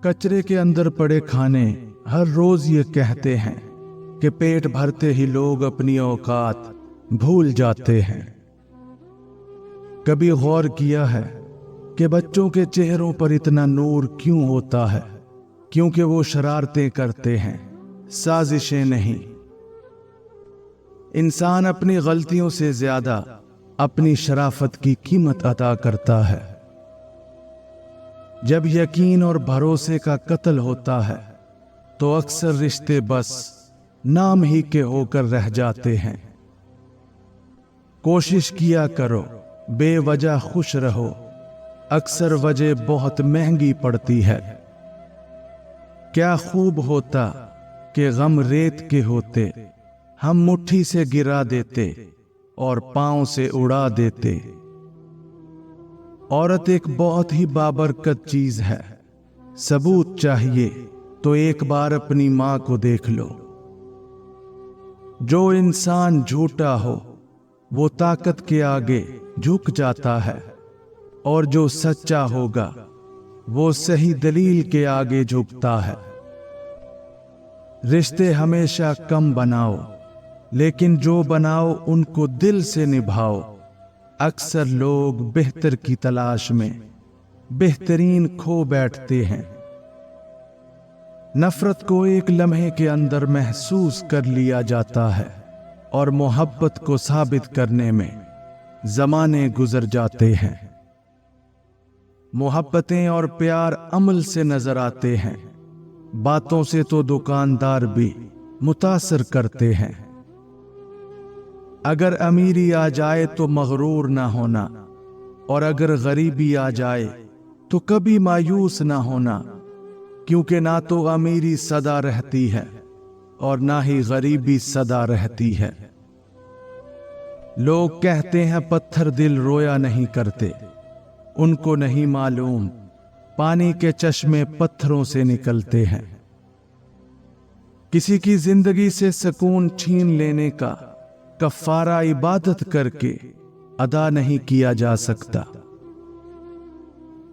کچرے کے اندر پڑے کھانے ہر روز یہ کہتے ہیں کہ پیٹ بھرتے ہی لوگ اپنی اوقات بھول جاتے ہیں۔ کبھی غور کیا ہے کہ بچوں کے چہروں پر اتنا نور کیوں ہوتا ہے؟ کیونکہ وہ شرارتیں کرتے ہیں، سازشیں نہیں۔ انسان اپنی غلطیوں سے زیادہ اپنی شرافت کی قیمت ادا کرتا ہے۔ جب یقین اور بھروسے کا قتل ہوتا ہے تو اکثر رشتے بس نام ہی کے ہو کر رہ جاتے ہیں۔ کوشش کیا کرو بے وجہ خوش رہو، اکثر وجہ بہت مہنگی پڑتی ہے۔ کیا خوب ہوتا کہ غم ریت کے ہوتے، ہم مٹھی سے گرا دیتے اور پاؤں سے اڑا دیتے۔ عورت ایک بہت ہی بابرکت چیز ہے، ثبوت چاہیے تو ایک بار اپنی ماں کو دیکھ لو۔ جو انسان جھوٹا ہو وہ طاقت کے آگے جھک جاتا ہے، اور جو سچا ہوگا وہ صحیح دلیل کے آگے جھکتا ہے۔ رشتے ہمیشہ کم بناؤ، لیکن جو بناؤ ان کو دل سے نبھاؤ۔ اکثر لوگ بہتر کی تلاش میں بہترین کھو بیٹھتے ہیں۔ نفرت کو ایک لمحے کے اندر محسوس کر لیا جاتا ہے، اور محبت کو ثابت کرنے میں زمانے گزر جاتے ہیں۔ محبتیں اور پیار عمل سے نظر آتے ہیں، باتوں سے تو دکاندار بھی متاثر کرتے ہیں۔ اگر امیری آ جائے تو مغرور نہ ہونا، اور اگر غریبی آ جائے تو کبھی مایوس نہ ہونا، کیونکہ نہ تو امیری سدا رہتی ہے اور نہ ہی غریبی سدا رہتی ہے۔ لوگ کہتے ہیں پتھر دل رویا نہیں کرتے، ان کو نہیں معلوم پانی کے چشمے پتھروں سے نکلتے ہیں۔ کسی کی زندگی سے سکون چھین لینے کا کفارہ عبادت کر کے ادا نہیں کیا جا سکتا۔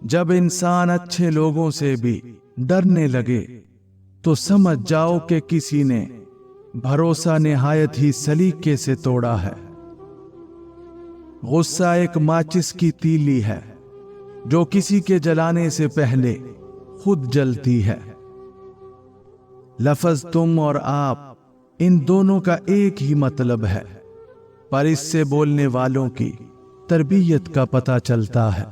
جب انسان اچھے لوگوں سے بھی ڈرنے لگے تو سمجھ جاؤ کہ کسی نے بھروسہ نہایت ہی سلیقے سے توڑا ہے۔ غصہ ایک ماچس کی تیلی ہے جو کسی کے جلانے سے پہلے خود جلتی ہے۔ لفظ تم اور آپ، ان دونوں کا ایک ہی مطلب ہے، پر اس سے بولنے والوں کی تربیت کا پتہ چلتا ہے۔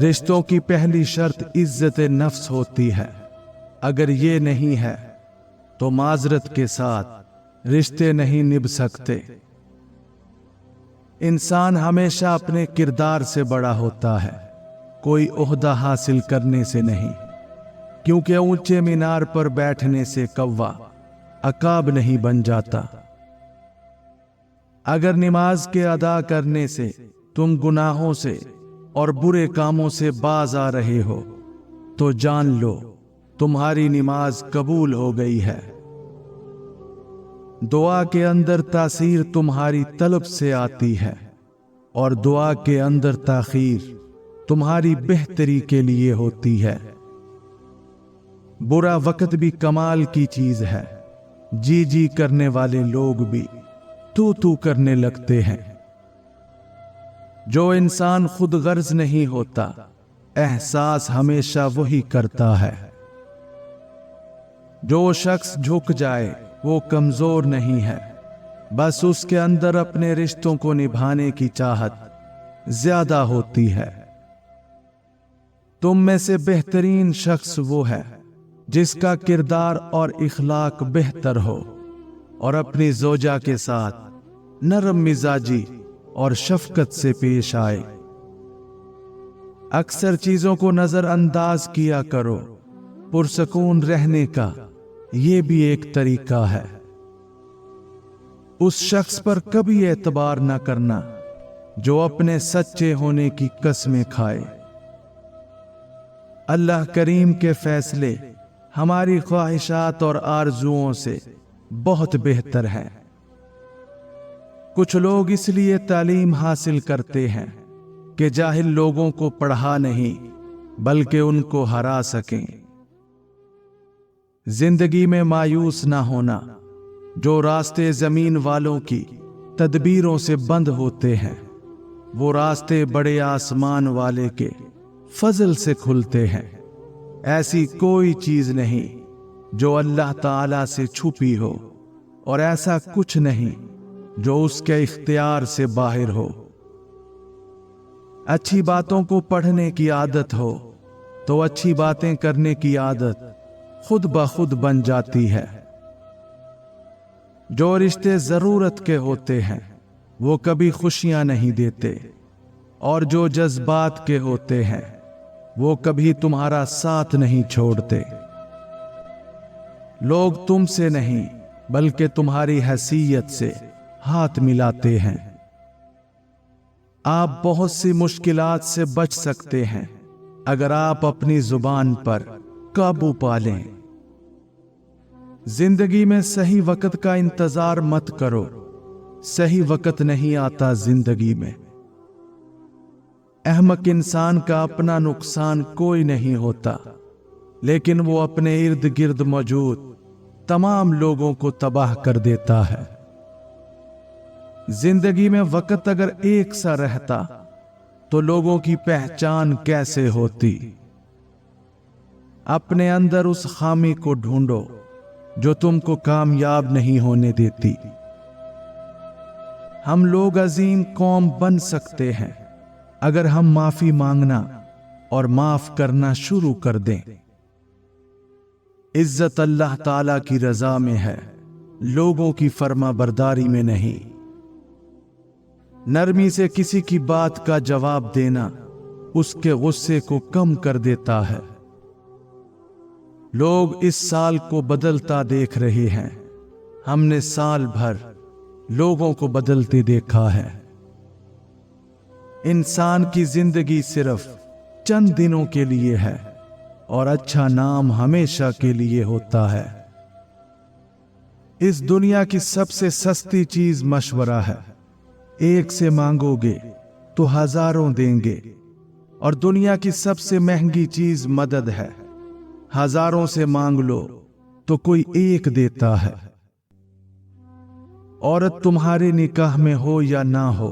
رشتوں کی پہلی شرط عزت نفس ہوتی ہے، اگر یہ نہیں ہے تو معذرت کے ساتھ رشتے نہیں نبھ سکتے۔ انسان ہمیشہ اپنے کردار سے بڑا ہوتا ہے، کوئی عہدہ حاصل کرنے سے نہیں، کیونکہ اونچے مینار پر بیٹھنے سے کوا عقاب نہیں بن جاتا۔ اگر نماز کے ادا کرنے سے تم گناہوں سے اور برے کاموں سے باز آ رہے ہو تو جان لو تمہاری نماز قبول ہو گئی ہے۔ دعا کے اندر تاثیر تمہاری طلب سے آتی ہے، اور دعا کے اندر تاخیر تمہاری بہتری کے لیے ہوتی ہے۔ برا وقت بھی کمال کی چیز ہے، جی جی کرنے والے لوگ بھی تو کرنے لگتے ہیں۔ جو انسان خود غرض نہیں ہوتا، احساس ہمیشہ وہی کرتا ہے۔ جو شخص جھک جائے وہ کمزور نہیں ہے، بس اس کے اندر اپنے رشتوں کو نبھانے کی چاہت زیادہ ہوتی ہے۔ تم میں سے بہترین شخص وہ ہے جس کا کردار اور اخلاق بہتر ہو، اور اپنی زوجہ کے ساتھ نرم مزاجی اور شفقت سے پیش آئے۔ اکثر چیزوں کو نظر انداز کیا کرو، پرسکون رہنے کا یہ بھی ایک طریقہ ہے۔ اس شخص پر کبھی اعتبار نہ کرنا جو اپنے سچے ہونے کی قسمیں کھائے۔ اللہ کریم کے فیصلے ہماری خواہشات اور آرزوؤں سے بہت بہتر ہیں۔ کچھ لوگ اس لیے تعلیم حاصل کرتے ہیں کہ جاہل لوگوں کو پڑھا نہیں बल्कि उनको हरा सकें। जिंदगी में मायूस ना होना। जो रास्ते जमीन वालों की तदबीरों से बंद होते हैं, वो रास्ते बड़े आसमान वाले के फजल से खुलते हैं। ऐसी कोई चीज नहीं जो अल्लाह ताला से छुपी हो, और ऐसा कुछ नहीं जो उसके इख्तियार से बाहर हो। अच्छी बातों को पढ़ने की आदत हो तो अच्छी बातें करने की आदत खुद ब खुद बन जाती है। जो रिश्ते जरूरत के होते हैं वो कभी खुशियां नहीं देते, और जो जज्बात के होते हैं वो कभी तुम्हारा साथ नहीं छोड़ते। लोग तुमसे नहीं बल्कि तुम्हारी हैसियत से हाथ मिलाते हैं। आप बहुत सी मुश्किलात से बच सकते हैं अगर आप अपनी जुबान पर काबू पा लें। जिंदगी में सही वक्त का इंतजार मत करो, सही वक्त नहीं आता जिंदगी में। अहमक इंसान का अपना नुकसान कोई नहीं होता, लेकिन वो अपने इर्द गिर्द मौजूद तमाम लोगों को तबाह कर देता है। जिंदगी में वक्त अगर एक सा रहता तो लोगों की पहचान कैसे होती। अपने अंदर उस खामी को ढूंढो जो तुमको कामयाब नहीं होने देती। हम लोग अजीम कौम बन सकते हैं अगर हम माफी मांगना और माफ करना शुरू कर दें। इज्जत अल्लाह ताला की रजा में है, लोगों की फर्मा बरदारी में नहीं। नरमी से किसी की बात का जवाब देना उसके गुस्से को कम कर देता है। लोग इस साल को बदलता देख रहे हैं, हमने साल भर लोगों को बदलते देखा है। इंसान की जिंदगी सिर्फ चंद दिनों के लिए है और अच्छा नाम हमेशा के लिए होता है। इस दुनिया की सबसे सस्ती चीज मशवरा है। एक से मांगोगे तो हजारों देंगे, और दुनिया की सबसे महंगी चीज मदद है। हजारों से मांग लो तो कोई एक देता है। औरत तुम्हारे निकाह में हो या ना हो,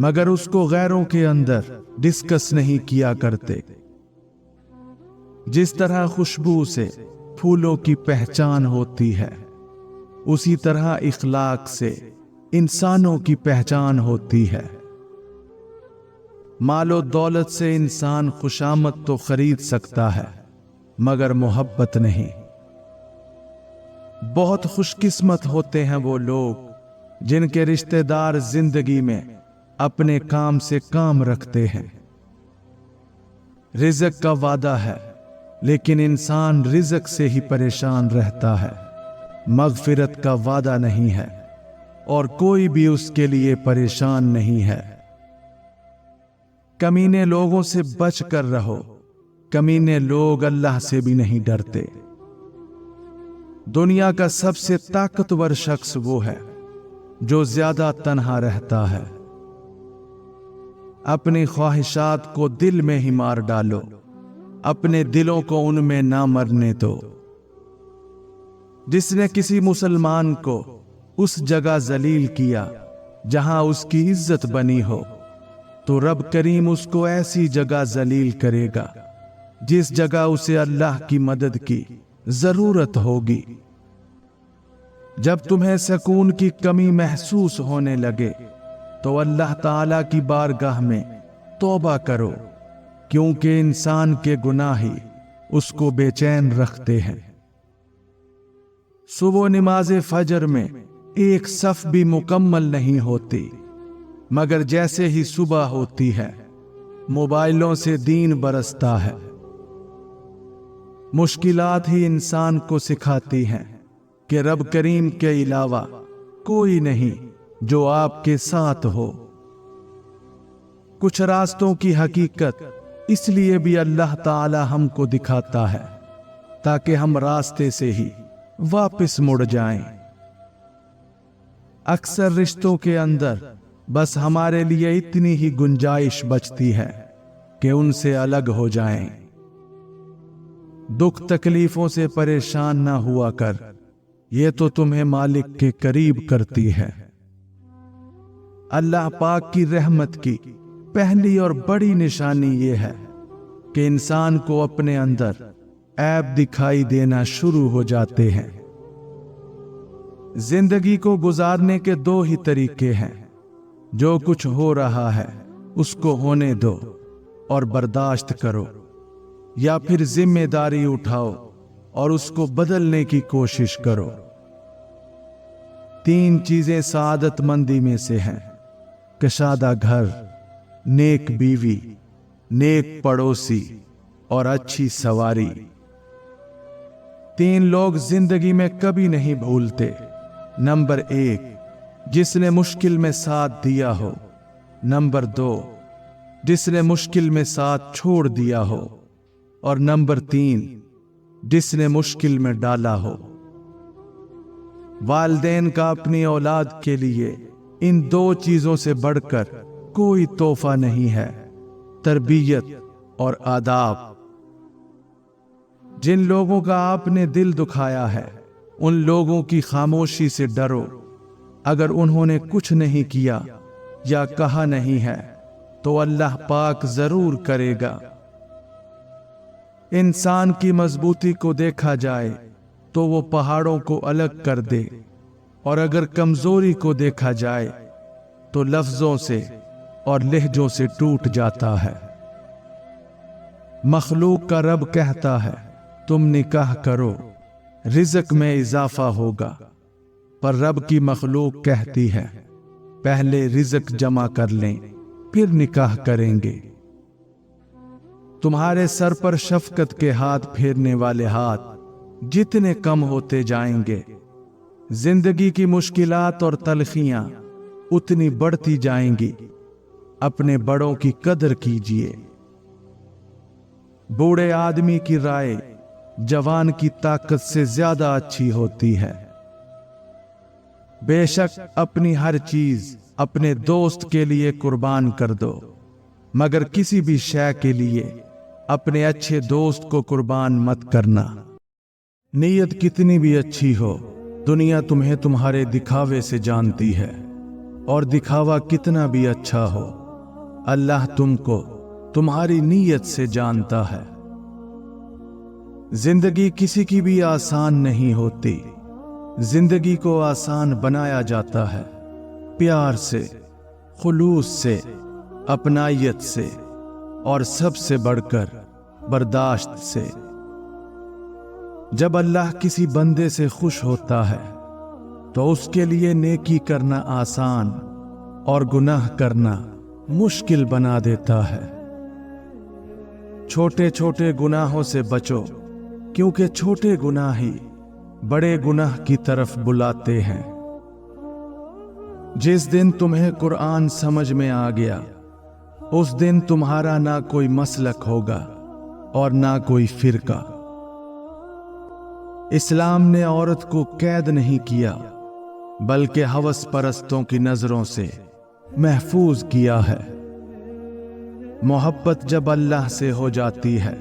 मगर उसको गैरों के अंदर डिस्कस नहीं किया करते। जिस तरह खुशबू से फूलों की पहचान होती है, उसी तरह इखलाक से इंसानों की पहचान होती है। मालो दौलत से इंसान खुशामद तो खरीद सकता है, मगर मोहब्बत नहीं। बहुत खुशकिस्मत होते हैं वो लोग जिनके रिश्तेदार जिंदगी में अपने काम से काम रखते हैं। रिज़्क़ का वादा है, लेकिन इंसान रिज़्क़ से ही परेशान रहता है। मग़फ़िरत का वादा नहीं है और कोई भी उसके लिए परेशान नहीं है। कमीने लोगों से बच कर रहो, कमीने लोग अल्लाह से भी नहीं डरते। दुनिया का सबसे ताकतवर शख्स वो है जो ज्यादा तन्हा रहता है। अपनी ख्वाहिशात को दिल में ही मार डालो, अपने दिलों को उनमें ना मरने दो। जिसने किसी मुसलमान को उस जगह जलील किया जहां उसकी इज्जत बनी हो, तो रब करीम उसको ऐसी जगह जलील करेगा जिस जगह उसे अल्लाह की मदद की जरूरत होगी। जब तुम्हें सुकून की कमी महसूस होने लगे तो अल्लाह ताला की बारगाह में तौबा करो, क्योंकि इंसान के गुनाह ही उसको बेचैन रखते हैं। सुबह नमाज फजर में एक सफ भी मुकम्मल नहीं होती, मगर जैसे ही सुबह होती है मोबाइलों से दीन बरसता है। मुश्किलात ही इंसान को सिखाती हैं कि रब करीम के अलावा कोई नहीं जो आपके साथ हो। कुछ रास्तों की हकीकत इसलिए भी अल्लाह ताला हमको दिखाता है ताकि हम रास्ते से ही वापस मुड़ जाएं। अक्सर रिश्तों के अंदर बस हमारे लिए इतनी ही गुंजाइश बचती है کہ ان سے الگ ہو جائیں۔ دکھ تکلیفوں سے پریشان نہ ہوا کر، یہ تو تمہیں مالک کے قریب کرتی ہے۔ اللہ پاک کی رحمت کی پہلی اور بڑی نشانی یہ ہے کہ انسان کو اپنے اندر عیب دکھائی دینا شروع ہو جاتے ہیں۔ زندگی کو گزارنے کے دو ہی طریقے ہیں، جو کچھ ہو رہا ہے اس کو ہونے دو اور برداشت کرو، یا پھر ذمہ داری اٹھاؤ اور اس کو بدلنے کی کوشش کرو۔ تین چیزیں سعادت مندی میں سے ہیں: کشادہ گھر، نیک بیوی، نیک پڑوسی اور اچھی سواری۔ تین لوگ زندگی میں کبھی نہیں بھولتے۔ نمبر 1، جس نے مشکل میں ساتھ دیا ہو۔ نمبر 2، جس نے مشکل میں ساتھ چھوڑ دیا ہو۔ اور نمبر 3، جس نے مشکل میں ڈالا ہو۔ والدین کا اپنی اولاد کے لیے ان دو چیزوں سے بڑھ کر کوئی تحفہ نہیں ہے: تربیت اور آداب۔ جن لوگوں کا آپ نے دل دکھایا ہے ان لوگوں کی خاموشی سے ڈرو۔ اگر انہوں نے کچھ نہیں کیا یا کہا نہیں ہے تو اللہ پاک ضرور کرے گا۔ انسان کی مضبوطی کو دیکھا جائے تو وہ پہاڑوں کو الگ کر دے، اور اگر کمزوری کو دیکھا جائے تو لفظوں سے اور لہجوں سے ٹوٹ جاتا ہے۔ مخلوق کا رب کہتا ہے تم نکاح کرو، رزق میں اضافہ ہوگا، پر رب کی مخلوق کہتی ہے پہلے رزق جمع کر لیں پھر نکاح کریں گے۔ تمہارے سر پر شفقت کے ہاتھ پھیرنے والے ہاتھ جتنے کم ہوتے جائیں گے، زندگی کی مشکلات اور تلخیاں اتنی بڑھتی جائیں گی۔ اپنے بڑوں کی قدر کیجیے۔ بوڑھے آدمی کی رائے جوان کی طاقت سے زیادہ اچھی ہوتی ہے۔ بے شک اپنی ہر چیز اپنے دوست کے لیے قربان کر دو، مگر کسی بھی شے کے لیے اپنے اچھے دوست کو قربان مت کرنا۔ نیت کتنی بھی اچھی ہو، دنیا تمہیں تمہارے دکھاوے سے جانتی ہے، اور دکھاوا کتنا بھی اچھا ہو، اللہ تم کو تمہاری نیت سے جانتا ہے۔ زندگی کسی کی بھی آسان نہیں ہوتی، زندگی کو آسان بنایا جاتا ہے پیار سے، خلوص سے، اپنائیت سے، اور سب سے بڑھ کر برداشت سے۔ جب اللہ کسی بندے سے خوش ہوتا ہے تو اس کے لیے نیکی کرنا آسان اور گناہ کرنا مشکل بنا دیتا ہے۔ چھوٹے چھوٹے گناہوں سے بچو، کیونکہ چھوٹے گناہ ہی بڑے گناہ کی طرف بلاتے ہیں۔ جس دن تمہیں قرآن سمجھ میں آ گیا اس دن تمہارا نہ کوئی مسلک ہوگا اور نہ کوئی فرقہ۔ اسلام نے عورت کو قید نہیں کیا بلکہ ہوس پرستوں کی نظروں سے محفوظ کیا ہے۔ محبت جب اللہ سے ہو جاتی ہے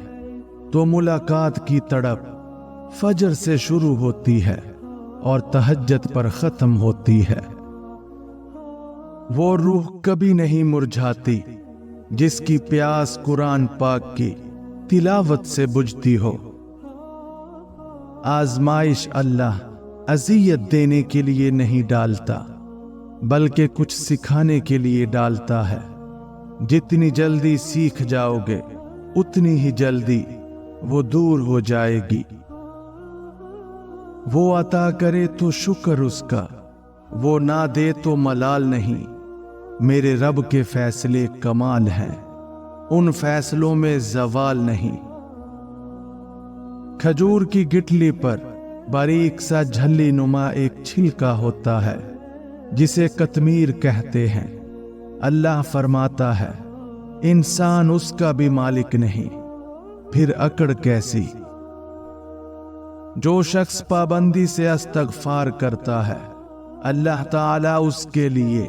تو ملاقات کی تڑپ فجر سے شروع ہوتی ہے اور تہجد پر ختم ہوتی ہے۔ وہ روح کبھی نہیں مرجھاتی جس کی پیاس قرآن پاک کی تلاوت سے بجھتی ہو۔ آزمائش اللہ اذیت دینے کے لیے نہیں ڈالتا بلکہ کچھ سکھانے کے لیے ڈالتا ہے۔ جتنی جلدی سیکھ جاؤ گے اتنی ہی جلدی وہ دور ہو جائے گی۔ وہ عطا کرے تو شکر اس کا، وہ نہ دے تو ملال نہیں۔ میرے رب کے فیصلے کمال ہیں، ان فیصلوں میں زوال نہیں۔ کھجور کی گٹلی پر باریک سا جھلی نما ایک چھلکا ہوتا ہے جسے قطمیر کہتے ہیں۔ اللہ فرماتا ہے انسان اس کا بھی مالک نہیں، پھر اکڑ کیسی؟ جو شخص پابندی سے استغفار کرتا ہے اللہ تعالیٰ اس کے لیے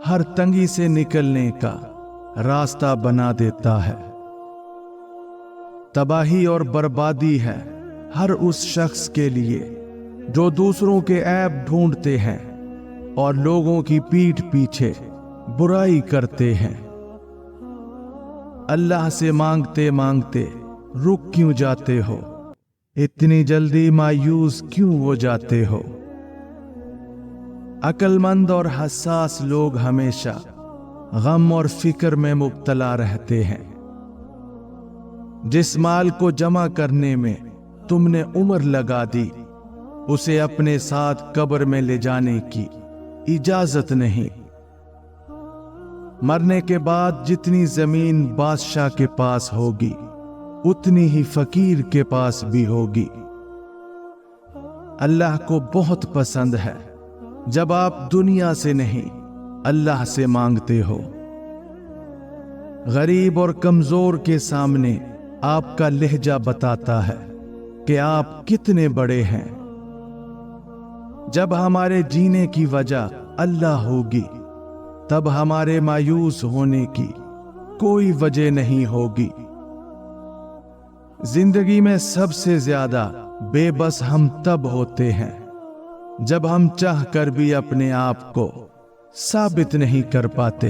ہر تنگی سے نکلنے کا راستہ بنا دیتا ہے۔ तबाही और बर्बादी है हर उस शख्स के लिए जो दूसरों के ऐब ढूंढते हैं और लोगों की पीठ पीछे बुराई करते हैं। अल्लाह से मांगते मांगते रुक क्यों जाते हो? इतनी जल्दी मायूस क्यों हो जाते हो? अक्लमंद और हसास लोग हमेशा गम और फिक्र में मुब्तला रहते हैं। जिस माल को जमा करने में तुमने उम्र लगा दी, उसे अपने साथ कब्र में ले जाने की इजाजत नहीं। मरने के बाद जितनी जमीन बादशाह के पास होगी, उतनी ही फकीर के पास भी होगी। अल्लाह को बहुत पसंद है जब आप दुनिया से नहीं अल्लाह से मांगते हो। गरीब और कमजोर के सामने आपका लहजा बताता है कि आप कितने बड़े हैं। जब हमारे जीने की वजह अल्लाह होगी, तब हमारे मायूस होने की कोई वजह नहीं होगी। जिंदगी में सबसे ज्यादा बेबस हम तब होते हैं जब हम चाह कर भी अपने आप को साबित नहीं कर पाते।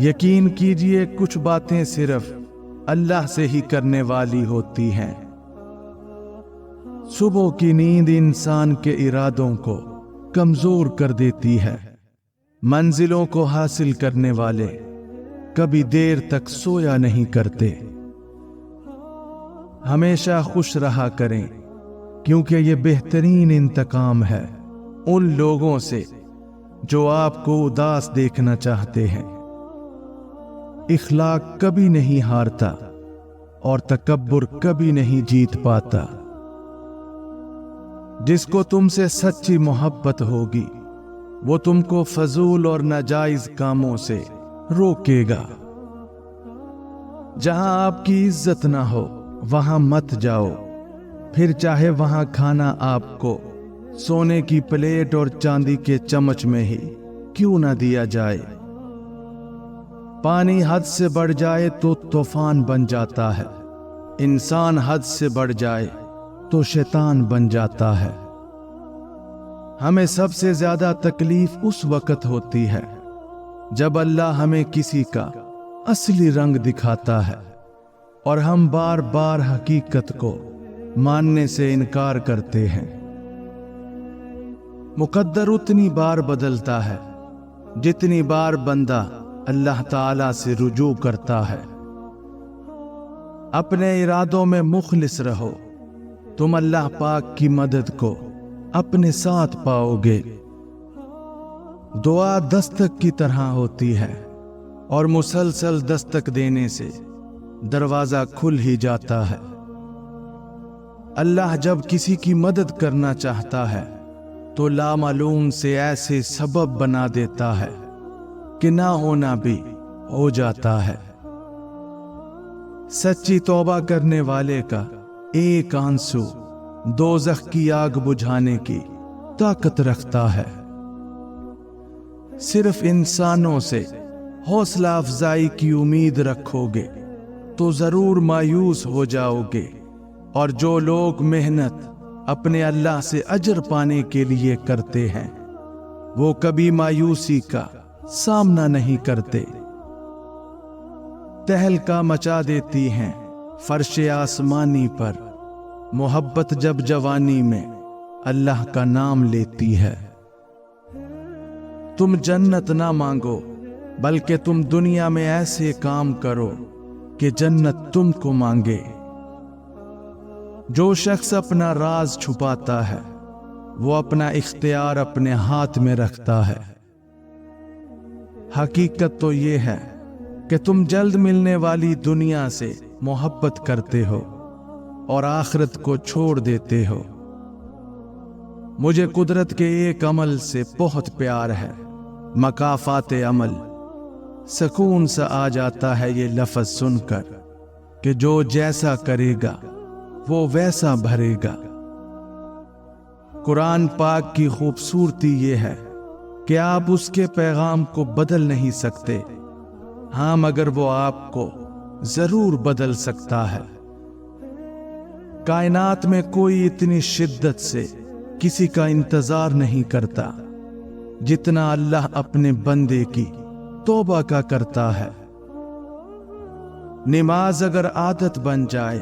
यकीन कीजिए, कुछ बातें सिर्फ अल्लाह से ही करने वाली होती हैं। सुबह की नींद इंसान के इरादों को कमजोर कर देती है। मंजिलों को हासिल करने वाले कभी देर तक सोया नहीं करते। हमेशा खुश रहा करें, क्योंकि ये बेहतरीन इंतकाम है उन लोगों से जो आपको उदास देखना चाहते हैं। इखलाक कभी नहीं हारता और तकब्बुर कभी नहीं जीत पाता। जिसको तुमसे सच्ची मोहब्बत होगी, वो तुमको फजूल और नाजायज कामों से रोकेगा। जहां आपकी इज्जत ना हो, वहां मत जाओ, फिर चाहे वहां खाना आपको सोने की प्लेट और चांदी के चम्मच में ही क्यों ना दिया जाए। पानी हद से बढ़ जाए तो तूफान बन जाता है, इंसान हद से बढ़ जाए तो शैतान बन जाता है। हमें सबसे ज्यादा तकलीफ उस वक्त होती है जब अल्लाह हमें किसी का असली रंग दिखाता है और हम बार बार हकीकत को मानने से इनकार करते हैं। मुकद्दर उतनी बार बदलता है जितनी बार बंदा अल्लाह ताला से रुजू करता है। अपने इरादों में मुखलिस रहो, तुम अल्लाह पाक की मदद को अपने साथ पाओगे। दुआ दस्तक की तरह होती है और मुसलसल दस्तक देने से दरवाजा खुल ही जाता है। अल्लाह जब किसी की मदद करना चाहता है तो लामालूम से ऐसे सबब बना देता है कि ना होना भी हो जाता है। सच्ची तौबा करने वाले का एक आंसू दोज़ख की आग बुझाने की ताकत रखता है। सिर्फ इंसानों से हौसला अफजाई की उम्मीद रखोगे तो जरूर मायूस हो जाओगे, और जो लोग मेहनत अपने अल्लाह से अजर पाने के लिए करते हैं, वो कभी मायूसी का सामना नहीं करते। तहलका मचा देती हैं फर्शे आसमानी पर मोहब्बत जब जवानी में अल्लाह का नाम लेती है। तुम जन्नत ना मांगो, बल्कि तुम दुनिया में ऐसे काम करो कि जन्नत तुमको मांगे। जो शख्स अपना राज छुपाता है, वो अपना इख्तियार अपने हाथ में रखता है। हकीकत तो ये है कि तुम जल्द मिलने वाली दुनिया से मोहब्बत करते हो और आखिरत को छोड़ देते हो। मुझे कुदरत के एक अमल से बहुत प्यार है, मकाफात अमल। सुकून सा आ जाता है ये लफ्ज सुनकर कि जो जैसा करेगा वो वैसा भरेगा। कुरान पाक की खूबसूरती ये है कि आप उसके पैगाम को बदल नहीं सकते। हाँ, मगर वो आपको जरूर बदल सकता है। कायनात में कोई इतनी शिद्दत से किसी का इंतजार नहीं करता जितना अल्लाह अपने बंदे की तौबा का करता है। नमाज अगर आदत बन जाए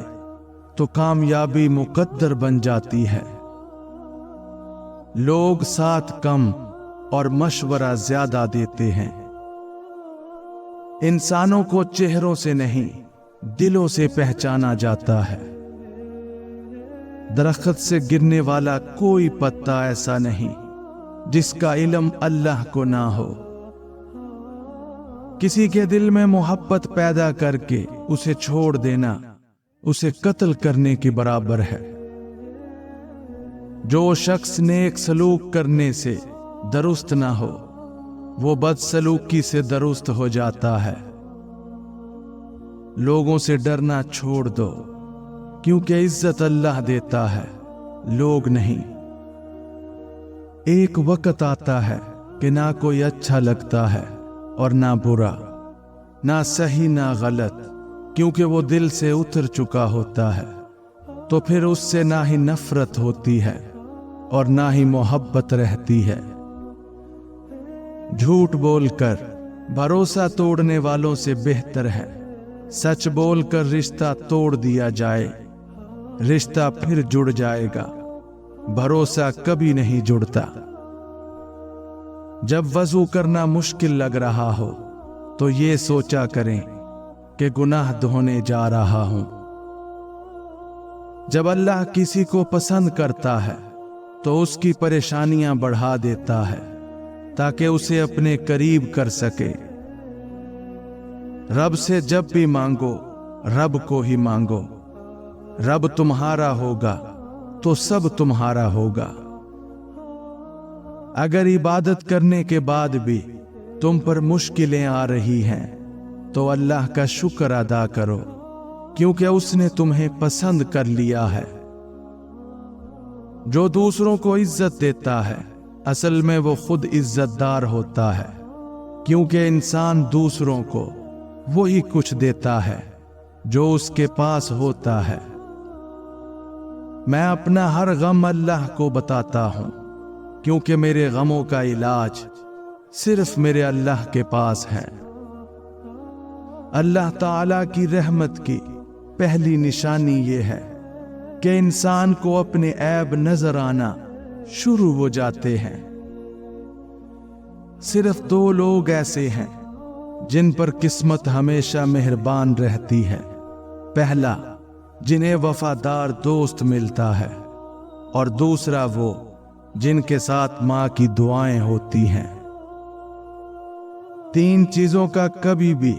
तो कामयाबी मुकद्दर बन जाती है। लोग साथ कम और मशवरा ज्यादा देते हैं। इंसानों को चेहरों से नहीं दिलों से पहचाना जाता है। दरख्त से गिरने वाला कोई पत्ता ऐसा नहीं जिसका इल्म अल्लाह को ना हो। किसी के दिल में मोहब्बत पैदा करके उसे छोड़ देना उसे कत्ल करने के बराबर है। जो शख्स नेक सलूक करने से दुरुस्त ना हो वो बदसलूकी से दुरुस्त हो जाता है। लोगों से डरना छोड़ दो क्योंकि इज्जत अल्लाह देता है, लोग नहीं। एक वक्त आता है कि ना कोई अच्छा लगता है और ना बुरा, ना सही ना गलत, क्योंकि वो दिल से उतर चुका होता है। तो फिर उससे ना ही नफरत होती है और ना ही मोहब्बत रहती है। झूठ बोलकर भरोसा तोड़ने वालों से बेहतर है सच बोलकर रिश्ता तोड़ दिया जाए। रिश्ता फिर जुड़ जाएगा, भरोसा कभी नहीं जुड़ता। जब वजू करना मुश्किल लग रहा हो तो ये सोचा करें कि गुनाह धोने जा रहा हूं। जब अल्लाह किसी को पसंद करता है तो उसकी परेशानियां बढ़ा देता है ताकि उसे अपने करीब कर सके। रब से जब भी मांगो रब को ही मांगो। रब तुम्हारा होगा तो सब तुम्हारा होगा। अगर इबादत करने के बाद भी तुम पर मुश्किलें आ रही हैं तो अल्लाह का शुक्र अदा करो क्योंकि उसने तुम्हें पसंद कर लिया है। जो दूसरों को इज्जत देता है असल में वो खुद इज्जतदार होता है क्योंकि इंसान दूसरों को वही कुछ देता है जो उसके पास होता है। मैं अपना हर गम अल्लाह को बताता हूं क्योंकि मेरे गमों का इलाज सिर्फ मेरे अल्लाह के पास है। अल्लाह ताला की रहमत की पहली निशानी ये है कि इंसान को अपने ऐब नजर आना शुरू हो जाते हैं। सिर्फ दो लोग ऐसे हैं जिन पर किस्मत हमेशा मेहरबान रहती है। पहला, जिन्हें वफादार दोस्त मिलता है, और दूसरा वो जिनके साथ मां की दुआएं होती हैं। 3 चीजों का कभी भी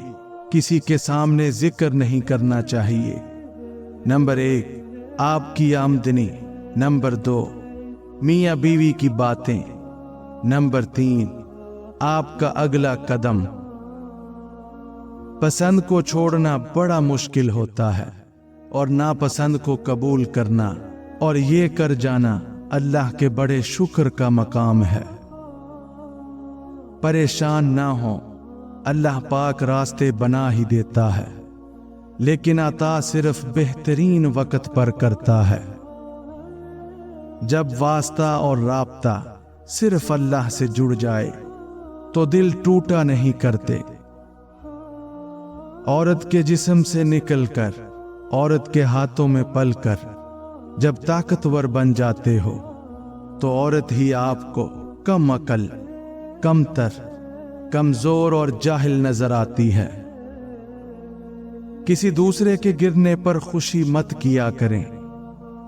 किसी के सामने जिक्र नहीं करना चाहिए। नंबर 1, आपकी आमदनी। नंबर 2, मियां बीवी की बातें। नंबर 3, आपका अगला कदम। पसंद को छोड़ना बड़ा मुश्किल होता है और नापसंद को कबूल करना और ये कर जाना अल्लाह के बड़े शुक्र का मकाम है। परेशान ना हो, अल्लाह पाक रास्ते बना ही देता है, लेकिन अता सिर्फ बेहतरीन वक्त पर करता है। जब वास्ता और राब्ता सिर्फ अल्लाह से जुड़ जाए तो दिल टूटा नहीं करते। औरत के जिस्म से निकलकर औरत के हाथों में पलकर जब ताकतवर बन जाते हो तो औरत ही आपको कम अकल, कमतर, कमजोर और जाहिल नजर आती है। किसी दूसरे के गिरने पर खुशी मत किया करें,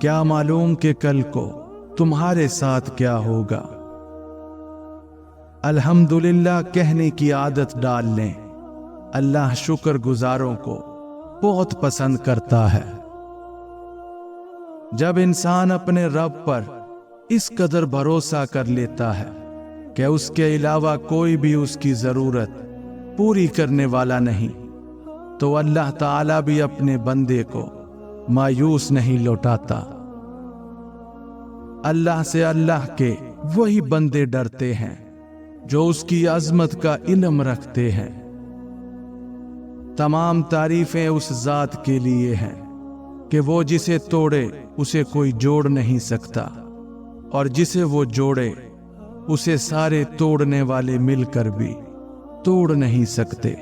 क्या मालूम कि कल को तुम्हारे साथ क्या होगा। अल्हम्दुलिल्लाह कहने की आदत डाल लें, अल्लाह शुक्रगुजारों को बहुत पसंद करता है। जब इंसान अपने रब पर इस कदर भरोसा कर लेता है कि उसके अलावा कोई भी उसकी जरूरत पूरी करने वाला नहीं, तो अल्लाह ताला भी अपने बंदे को मायूस नहीं लौटाता। अल्लाह से अल्लाह के वही बंदे डरते हैं जो उसकी अजमत का इल्म रखते हैं। تمام تعریفیں اس ذات کے لیے ہیں کہ وہ جسے توڑے اسے کوئی جوڑ نہیں سکتا، اور جسے وہ جوڑے اسے سارے توڑنے والے مل کر بھی توڑ نہیں سکتے۔